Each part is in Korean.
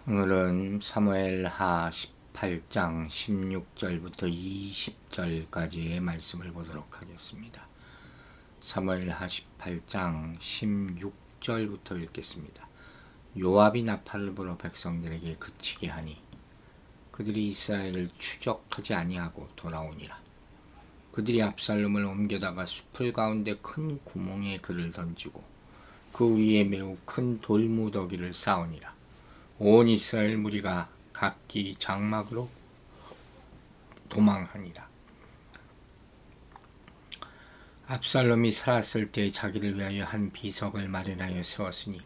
오늘은 사무엘하 18장 16절부터 20절까지의 말씀을 보도록 하겠습니다. 사무엘하 18장 16절부터 읽겠습니다. 요압이 나팔을 불어 백성들에게 그치게 하니 그들이 이스라엘을 추적하지 아니하고 돌아오니라. 그들이 압살롬을 옮겨다가 숲을 가운데 큰 구멍에 그를 던지고 그 위에 매우 큰 돌무더기를 쌓으니라. 온 이스라엘 무리가 각기 장막으로 도망하니라. 압살롬이 살았을 때 자기를 위하여 한 비석을 마련하여 세웠으니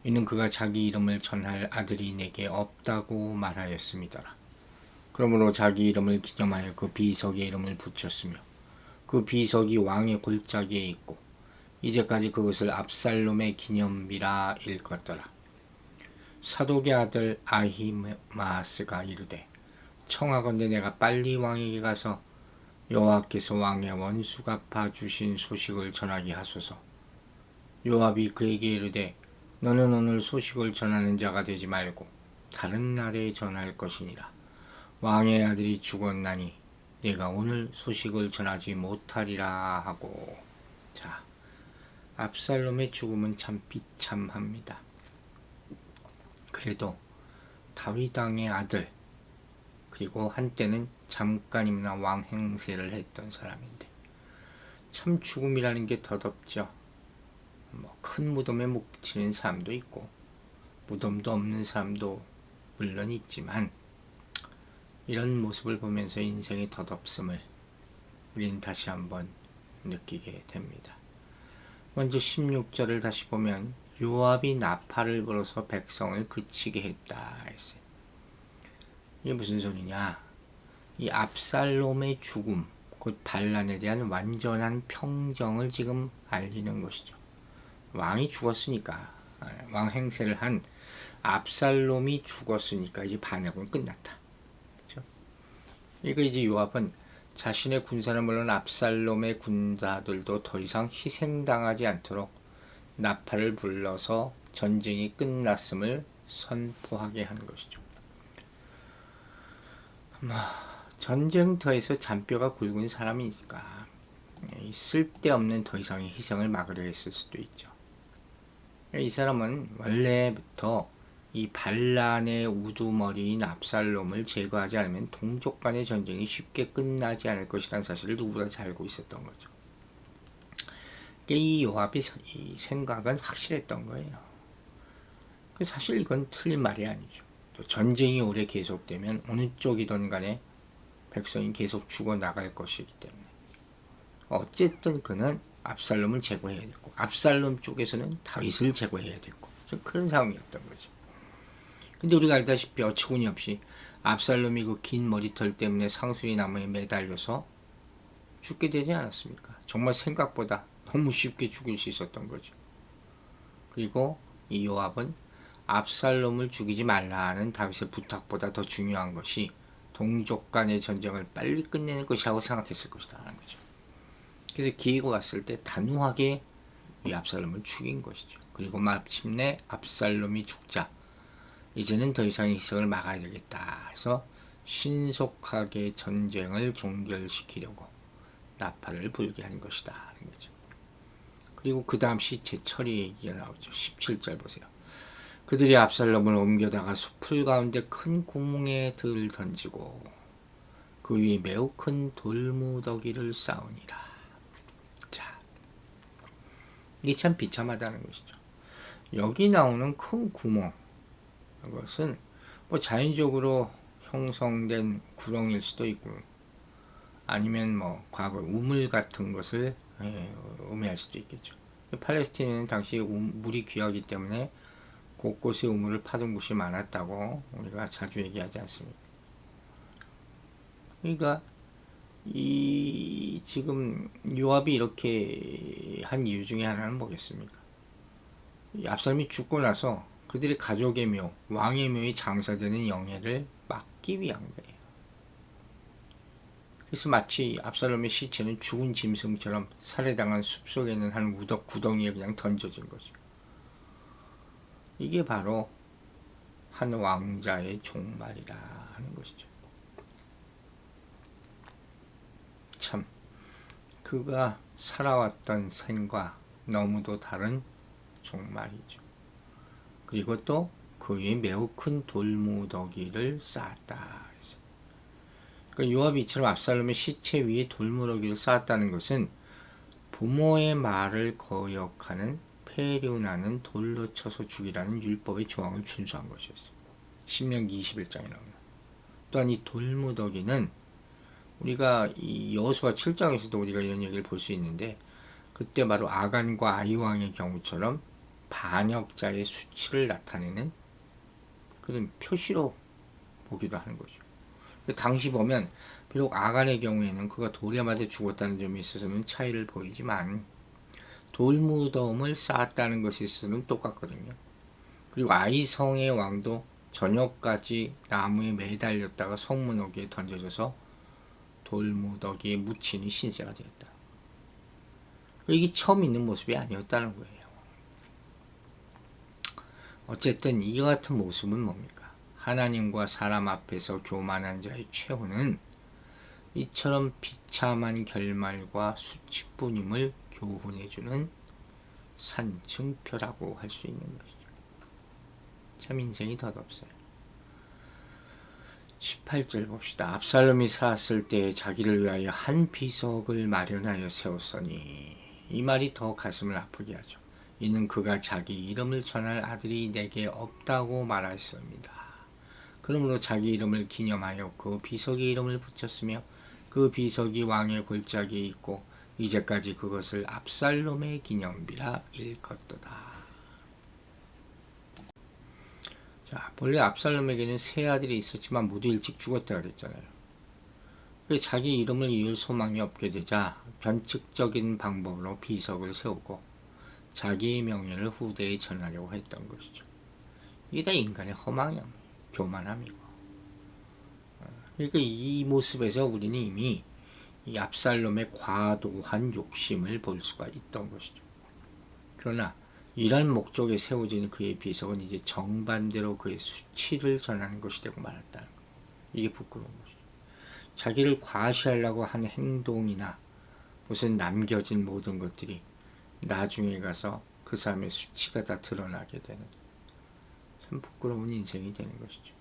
이는 그가 자기 이름을 전할 아들이 내게 없다고 말하였음이더라. 그러므로 자기 이름을 기념하여 그 비석의 이름을 붙였으며 그 비석이 왕의 골짜기에 있고 이제까지 그것을 압살롬의 기념비라 일컫더라. 사독의 아들 아히마스가 이르되 청하건대 내가 빨리 왕에게 가서 여호와께서 왕의 원수 갚아 주신 소식을 전하게 하소서. 요압이 그에게 이르되 너는 오늘 소식을 전하는 자가 되지 말고 다른 날에 전할 것이니라. 왕의 아들이 죽었나니 내가 오늘 소식을 전하지 못하리라 하고. 자, 압살롬의 죽음은 참 비참합니다. 그래도 다윗 왕의 아들, 그리고 한때는 잠깐이나 왕 행세를 했던 사람인데 참 죽음이라는 게 더덥죠. 큰 무덤에 묻히는 사람도 있고 무덤도 없는 사람도 물론 있지만 이런 모습을 보면서 인생의 덧없음을 우리는 다시 한번 느끼게 됩니다. 먼저 16절을 다시 보면 요압이 나팔을 불어서 백성을 그치게 했다 했어요. 이게 무슨 소리냐? 이 압살롬의 죽음, 곧 반란에 대한 완전한 평정을 지금 알리는 것이죠. 왕이 죽었으니까, 왕 행세를 한 압살롬이 죽었으니까 이제 반역은 끝났다. 그렇죠? 이거 이제 요압은 자신의 군사는 물론 압살롬의 군사들도 더 이상 희생당하지 않도록 나팔을 불러서 전쟁이 끝났음을 선포하게 한 것이죠. 전쟁터에서 잔뼈가 굵은 사람이니까 쓸데없는 더 이상의 희생을 막으려 했을 수도 있죠. 이 사람은 원래부터 이 반란의 우두머리인 압살롬을 제거하지 않으면 동족 간의 전쟁이 쉽게 끝나지 않을 것이라는 사실을 누구보다 잘 알고 있었던 거죠. 이 요압의 생각은 확실했던 거예요. 사실 이건 틀린 말이 아니죠. 또 전쟁이 오래 계속되면 어느 쪽이든 간에 백성이 계속 죽어나갈 것이기 때문에 어쨌든 그는 압살롬을 제거해야 됐고 압살롬 쪽에서는 다윗을 제거해야 됐고 그런 상황이었던 거죠. 근데 우리가 알다시피 어처구니없이 압살롬이 그 긴 머리털 때문에 상수리 나무에 매달려서 죽게 되지 않았습니까? 정말 생각보다 너무 쉽게 죽일 수 있었던 거죠. 그리고 이 요압은 압살롬을 죽이지 말라는 다윗의 부탁보다 더 중요한 것이 동족 간의 전쟁을 빨리 끝내는 것이라고 생각했을 것이다 하는 거죠. 그래서 기회가 왔을 때 단호하게 이 압살롬을 죽인 것이죠. 그리고 마침내 압살롬이 죽자 이제는 더 이상의 희생을 막아야 되겠다 해서 신속하게 전쟁을 종결시키려고 나팔을 불게 한 것이다 하는 거죠. 그리고 그 다음 시체 처리 얘기가 나오죠. 17절 보세요. 그들이 압살롬을 옮겨다가 숲을 가운데 큰 구멍에 들 던지고 그 위에 매우 큰 돌무더기를 쌓으니라. 자, 이게 참 비참하다는 것이죠. 여기 나오는 큰 구멍, 그것은 뭐 자연적으로 형성된 구렁일 수도 있고 아니면 뭐 과거 우물 같은 것을 의미할 수도 있겠죠. 팔레스티나는 당시 물이 귀하기 때문에 곳곳에 우물을 파던 곳이 많았다고 우리가 자주 얘기하지 않습니까? 그러니까 이 지금 요압이 이렇게 한 이유 중에 하나는 뭐겠습니까? 이 압살롬이 죽고 나서 그들의 가족의 묘, 왕의 묘에 장사되는 영예를 막기 위한 거예요. 그래서 마치 압살롬의 시체는 죽은 짐승처럼 살해당한 숲속에 있는 한 구덩이에 그냥 던져진 거죠. 이게 바로 한 왕자의 종말이라 하는 것이죠. 참 그가 살아왔던 생과 너무도 다른 종말이죠. 그리고 또 그 위에 매우 큰 돌무더기를 쌓았다. 그러니까 요압이 이처럼 압살롬의 시체 위에 돌무더기를 쌓았다는 것은 부모의 말을 거역하는 폐륜하는 돌로 쳐서 죽이라는 율법의 조항을 준수한 것이었어요. 신명기 21장에 나옵니다. 또한 이 돌무더기는 우리가 이 여호수아 7장에서도 우리가 이런 얘기를 볼 수 있는데, 그때 바로 아간과 아이왕의 경우처럼 반역자의 수치를 나타내는 그런 표시로 보기도 하는 거죠. 당시 보면 비록 아간의 경우에는 그가 돌에 맞아 죽었다는 점에 있어서는 차이를 보이지만 돌무덤을 쌓았다는 것에 있어서는 똑같거든요. 그리고 아이성의 왕도 저녁까지 나무에 매달렸다가 성문어기에 던져져서 돌무더기에 묻히니 신세가 되었다. 이게 처음 있는 모습이 아니었다는 거예요. 어쨌든 이 같은 모습은 뭡니까? 하나님과 사람 앞에서 교만한 자의 최후는 이처럼 비참한 결말과 수치뿐임을 교훈해주는 산증표라고 할 수 있는 것이죠. 참 인생이 덧없어요. 18절 봅시다. 압살롬이 살았을 때 자기를 위하여 한 비석을 마련하여 세웠으니, 이 말이 더 가슴을 아프게 하죠. 이는 그가 자기 이름을 전할 아들이 내게 없다고 말하였습니다. 그러므로 자기 이름을 기념하여 그 비석의 이름을 붙였으며 그 비석이 왕의 골짜기에 있고 이제까지 그것을 압살롬의 기념비라 일컫도다. 자, 본래 압살롬에게는 세 아들이 있었지만 모두 일찍 죽었다 그랬잖아요. 자기 이름을 이을 소망이 없게 되자 변칙적인 방법으로 비석을 세우고 자기의 명예를 후대에 전하려고 했던 것이죠. 이게 다 인간의 허망함, 교만함이고. 그러니까 이 모습에서 우리는 이미 이 압살롬의 과도한 욕심을 볼 수가 있던 것이죠. 그러나 이런 목적에 세워진 그의 비석은 이제 정반대로 그의 수치를 전하는 것이 되고 말았다는 거예요. 이게 부끄러운 것이죠. 자기를 과시하려고 하는 행동이나 무슨 남겨진 모든 것들이 나중에 가서 그 사람의 수치가 다 드러나게 되는 참 부끄러운 인생이 되는 것이죠.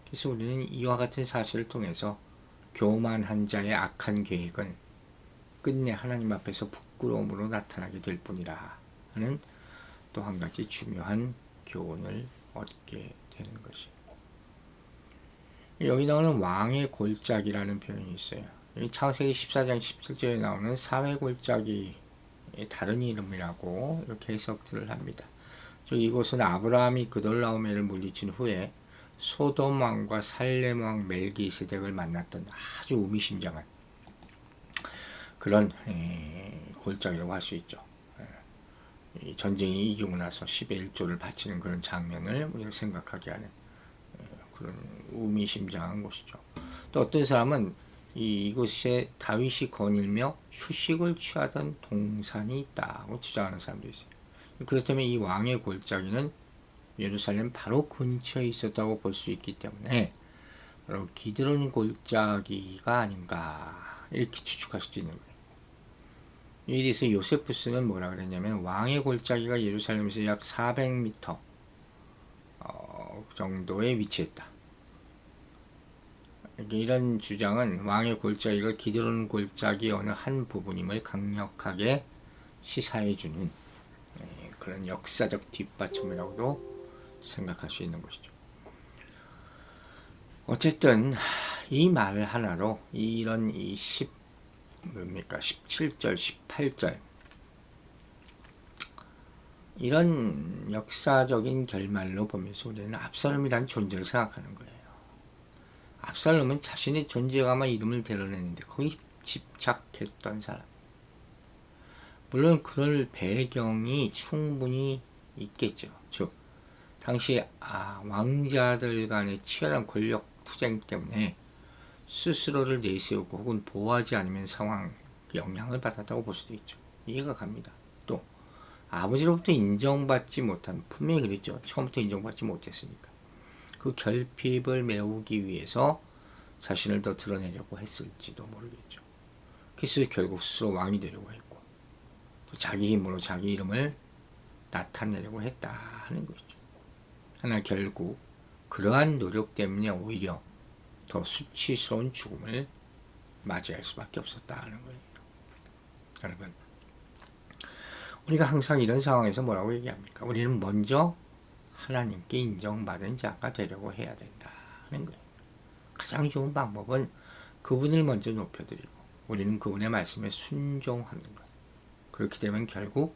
그래서 우리는 이와 같은 사실을 통해서 교만한 자의 악한 계획은 끝내 하나님 앞에서 부끄러움으로 나타나게 될 뿐이라 하는 또 한 가지 중요한 교훈을 얻게 되는 것이에요. 여기 나오는 왕의 골짜기라는 표현이 있어요. 창세기 14장 17절에 나오는 사회 골짜기 다른 이름이라고 이렇게 해석들을 합니다. 이곳은 아브라함이 그돌라오메를 물리친 후에 소돔 왕과 살렘 왕 멜기세덱을 만났던 아주 의미심장한 그런 골짜기라고 할 수 있죠. 전쟁이 이기고 나서 10의 1조를 바치는 그런 장면을 우리가 생각하게 하는 그런 의미심장한 곳이죠. 또 어떤 사람은 이곳에 다윗이 거닐며 휴식을 취하던 동산이 있다고 주장하는 사람도 있어요. 그렇다면 이 왕의 골짜기는 예루살렘 바로 근처에 있었다고 볼 수 있기 때문에 바로 기드론 골짜기가 아닌가 이렇게 추측할 수도 있는 거예요. 이에 대해서 요세푸스는 뭐라 그랬냐면 왕의 골짜기가 예루살렘에서 약 400m 정도에 위치했다. 이런 주장은 왕의 골짜기가 기드론 골짜기 어느 한 부분임을 강력하게 시사해주는 그런 역사적 뒷받침이라고도 생각할 수 있는 것이죠. 어쨌든 이 말 하나로 이런 이 17절, 18절 이런 역사적인 결말로 보면서 우리는 압살롬이라는 존재를 생각하는 거예요. 압살롬은 자신의 존재감과 이름을 드러내는데 거의 집착했던 사람. 물론 그럴 배경이 충분히 있겠죠. 즉 당시 왕자들 간의 치열한 권력 투쟁 때문에 스스로를 내세우고 혹은 보호하지 않으면 상황 영향을 받았다고 볼 수도 있죠. 이해가 갑니다. 또 아버지로부터 인정받지 못한, 분명히 그랬죠. 처음부터 인정받지 못했으니까. 그 결핍을 메우기 위해서 자신을 더 드러내려고 했을지도 모르겠죠. 그래서 결국 스스로 왕이 되려고 했고, 또 자기 힘으로 자기 이름을 나타내려고 했다 하는 거죠. 하나 결국 그러한 노력 때문에 오히려 더 수치스러운 죽음을 맞이할 수밖에 없었다 하는 거예요. 여러분, 우리가 항상 이런 상황에서 뭐라고 얘기합니까? 우리는 먼저 하나님께 인정받은 자가 되려고 해야 된다 하는 거예요. 가장 좋은 방법은 그분을 먼저 높여드리고 우리는 그분의 말씀에 순종하는 거예요. 그렇게 되면 결국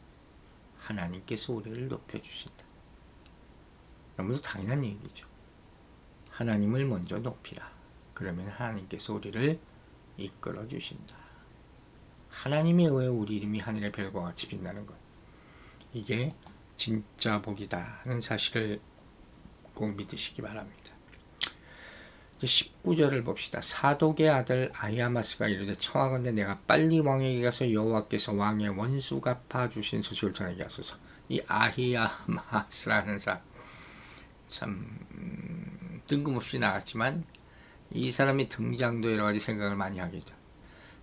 하나님께서 우리를 높여주신다. 너무도 당연한 얘기죠. 하나님을 먼저 높이라. 그러면 하나님께서 우리를 이끌어 주신다. 하나님에 의해 우리 이름이 하늘의 별과 같이 빛나는 것. 이게 진짜 복이다 하는 사실을 꼭 믿으시기 바랍니다. 19절을 봅시다. 사독의 아들 아히아마스가 이르되 청하건대 내가 빨리 왕에게 가서 여호와께서 왕의 원수 갚아 주신 소식을 전하게 하소서. 이 아히아마스라는 사람 참 뜬금없이 나왔지만 이 사람의 등장도 여러 가지 생각을 많이 하게 돼.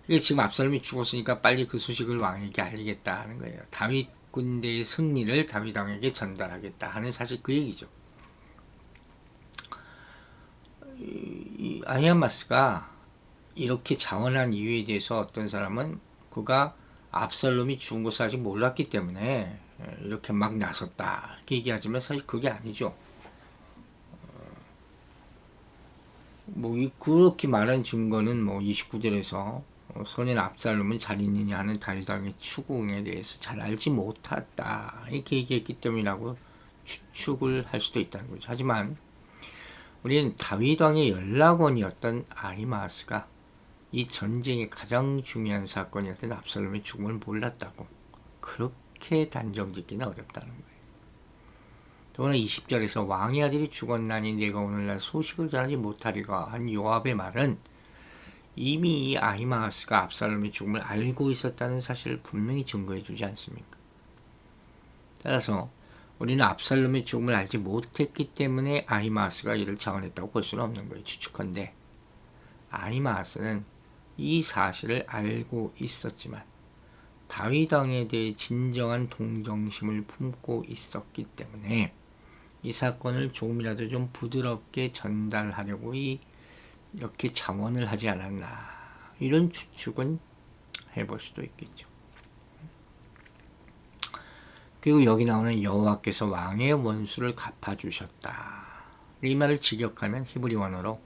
그게 지금 압살롬이 죽었으니까 빨리 그 소식을 왕에게 알리겠다 하는 거예요. 다윗 군대의 승리를 다윗 왕에게 전달하겠다 하는 사실 그 얘기죠. 이 아히아마스가 이렇게 자원한 이유에 대해서 어떤 사람은 그가 압살롬이 죽은 것을 아직 몰랐기 때문에 이렇게 막 나섰다 이렇게 얘기하지만 사실 그게 아니죠. 그렇게 말한 증거는 29절에서 선인 압살롬은 잘 있느냐 하는 다윗 왕의 추궁에 대해서 잘 알지 못했다 이렇게 얘기했기 때문이라고 추측을 할 수도 있다는 거죠. 하지만 우리는 다윗 왕의 연락원이었던 아히마아스가 이 전쟁의 가장 중요한 사건이었던 압살롬의 죽음을 몰랐다고 그렇게 단정짓기는 어렵다는 거예요. 더구나 20절에서 왕의 아들이 죽었나니 내가 오늘날 소식을 전하지 못하리가 한 요압의 말은 이미 이 아히마아스가 압살롬의 죽음을 알고 있었다는 사실을 분명히 증거해 주지 않습니까? 따라서 우리는 압살롬의 죽음을 알지 못했기 때문에 아히마아스가 이를 자원했다고 볼 수는 없는 거예요. 추측컨대 아히마아스는 이 사실을 알고 있었지만 다윗 왕에 대해 진정한 동정심을 품고 있었기 때문에 이 사건을 조금이라도 좀 부드럽게 전달하려고 이렇게 자원을 하지 않았나 이런 추측은 해볼 수도 있겠죠. 그리고 여기 나오는 여호와께서 왕의 원수를 갚아주셨다. 이 말을 직역하면 히브리 원어로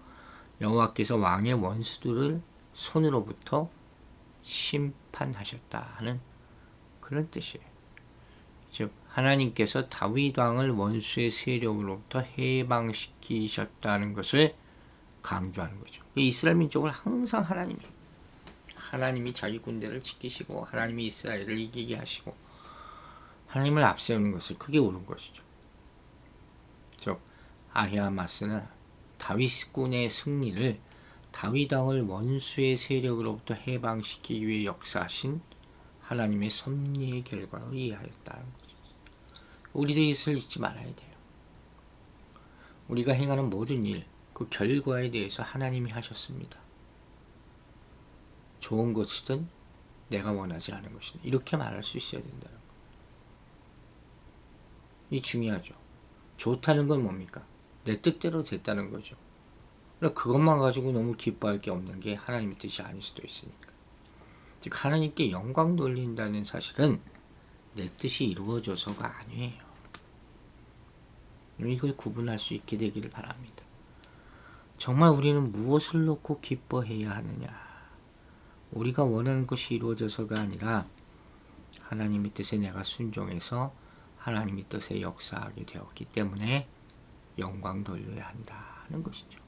여호와께서 왕의 원수들을 손으로부터 심판하셨다 하는 그런 뜻이에요. 즉 하나님께서 다윗 왕을 원수의 세력으로부터 해방시키셨다는 것을 강조하는 거죠. 이스라엘 민족을 항상 하나님이 자기 군대를 지키시고 하나님이 이스라엘을 이기게 하시고 하나님을 앞세우는 것을 그게 옳은 것이죠. 즉 아히아마스는 다윗군의 승리를 다윗 왕을 원수의 세력으로부터 해방시키기 위해 역사하신 하나님의 섭리의 결과로 이해하였다는 거죠. 우리도 이것을 잊지 말아야 돼요. 우리가 행하는 모든 일, 그 결과에 대해서 하나님이 하셨습니다. 좋은 것이든 내가 원하지 않은 것이든 이렇게 말할 수 있어야 된다는 거예요. 이 중요하죠. 좋다는 건 뭡니까? 내 뜻대로 됐다는 거죠. 그것만 가지고 너무 기뻐할 게 없는 게 하나님의 뜻이 아닐 수도 있으니까. 즉 하나님께 영광 돌린다는 사실은 내 뜻이 이루어져서가 아니에요. 이걸 구분할 수 있게 되기를 바랍니다. 정말 우리는 무엇을 놓고 기뻐해야 하느냐? 우리가 원하는 것이 이루어져서가 아니라 하나님의 뜻에 내가 순종해서 하나님의 뜻에 역사하게 되었기 때문에 영광 돌려야 한다는 것이죠.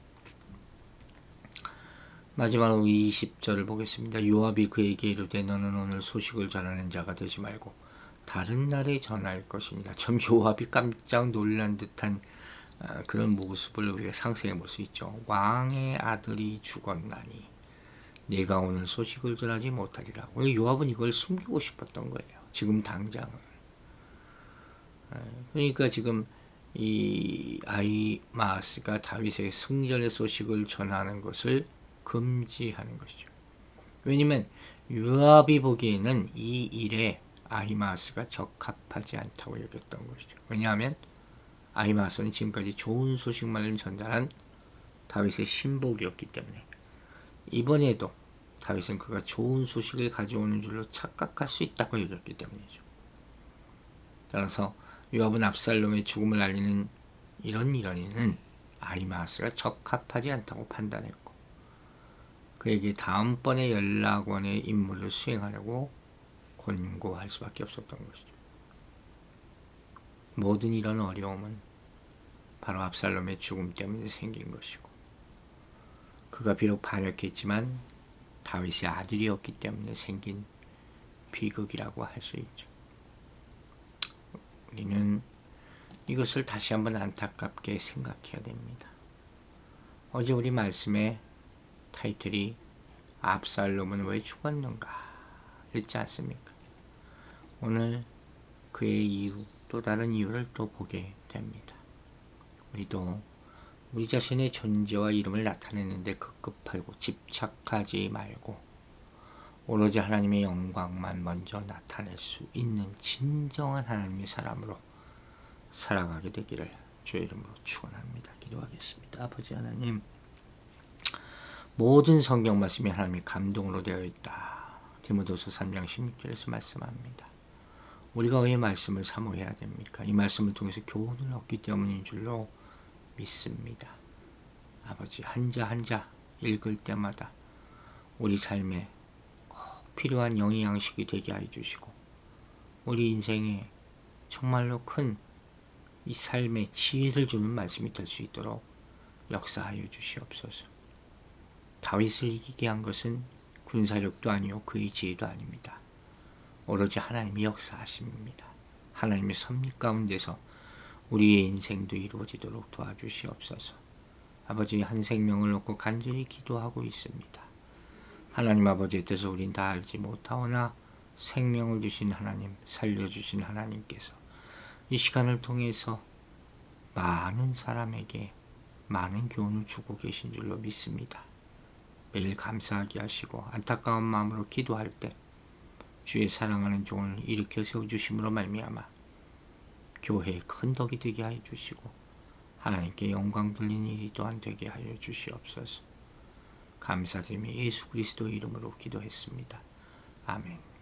마지막으로 20절을 보겠습니다. 요압이 그에게 이르되 너는 오늘 소식을 전하는 자가 되지 말고 다른 날에 전할 것이니라. 참 요압이 깜짝 놀란 듯한 그런 모습을 우리가 상상해 볼 수 있죠. 왕의 아들이 죽었나니 내가 오늘 소식을 전하지 못하리라. 요압은 이걸 숨기고 싶었던 거예요. 지금 당장은. 그러니까 지금 이 아히마아스가 다윗의 승전의 소식을 전하는 것을 금지하는 것이죠. 왜냐면 요압이 보기에는 이 일에 아히마아스가 적합하지 않다고 여겼던 것이죠. 왜냐하면 아히마아스는 지금까지 좋은 소식만을 전달한 다윗의 신복이었기 때문에 이번에도 다윗은 그가 좋은 소식을 가져오는 줄로 착각할 수 있다고 여겼기 때문이죠. 따라서 요압은 압살롬의 죽음을 알리는 이런 일원에는 아히마아스가 적합하지 않다고 판단했고 그에게 다음번에 연락원의 임무를 수행하려고 권고할 수밖에 없었던 것이죠. 모든 이런 어려움은 바로 압살롬의 죽음 때문에 생긴 것이고 그가 비록 반역했지만 다윗의 아들이었기 때문에 생긴 비극이라고 할 수 있죠. 우리는 이것을 다시 한번 안타깝게 생각해야 됩니다. 어제 우리 말씀의 타이틀이 압살롬은 왜 죽었는가 였지 않습니까? 오늘 그의 이유, 또 다른 이유를 또 보게 됩니다. 우리도 우리 자신의 존재와 이름을 나타내는데 급급하고 집착하지 말고 오로지 하나님의 영광만 먼저 나타낼 수 있는 진정한 하나님의 사람으로 살아가게 되기를 주의 이름으로 축원합니다. 기도하겠습니다. 아버지 하나님, 모든 성경 말씀이 하나님의 감동으로 되어 있다. 디모데후서 3장 16절에서 말씀합니다. 우리가 왜 말씀을 사모해야 됩니까? 이 말씀을 통해서 교훈을 얻기 때문인 줄로 믿습니다. 아버지, 한자 한자 읽을 때마다 우리 삶에 꼭 필요한 영의 양식이 되게 하여 주시고 우리 인생에 정말로 큰 이 삶의 지혜를 주는 말씀이 될 수 있도록 역사하여 주시옵소서. 다윗을 이기게 한 것은 군사력도 아니요 그의 지혜도 아닙니다. 오로지 하나님이 역사하십니다. 하나님의 섭리 가운데서 우리의 인생도 이루어지도록 도와주시옵소서. 아버지, 한 생명을 놓고 간절히 기도하고 있습니다. 하나님 아버지에 대해서 우린 다 알지 못하오나 생명을 주신 하나님, 살려주신 하나님께서 이 시간을 통해서 많은 사람에게 많은 교훈을 주고 계신 줄로 믿습니다. 매일 감사하게 하시고 안타까운 마음으로 기도할 때 주의 사랑하는 종을 일으켜 세워주심으로 말미암아 교회의 큰 덕이 되게 하여 주시고 하나님께 영광 돌리는 일이 또한 되게 하여 주시옵소서. 감사드리며 예수 그리스도의 이름으로 기도했습니다. 아멘.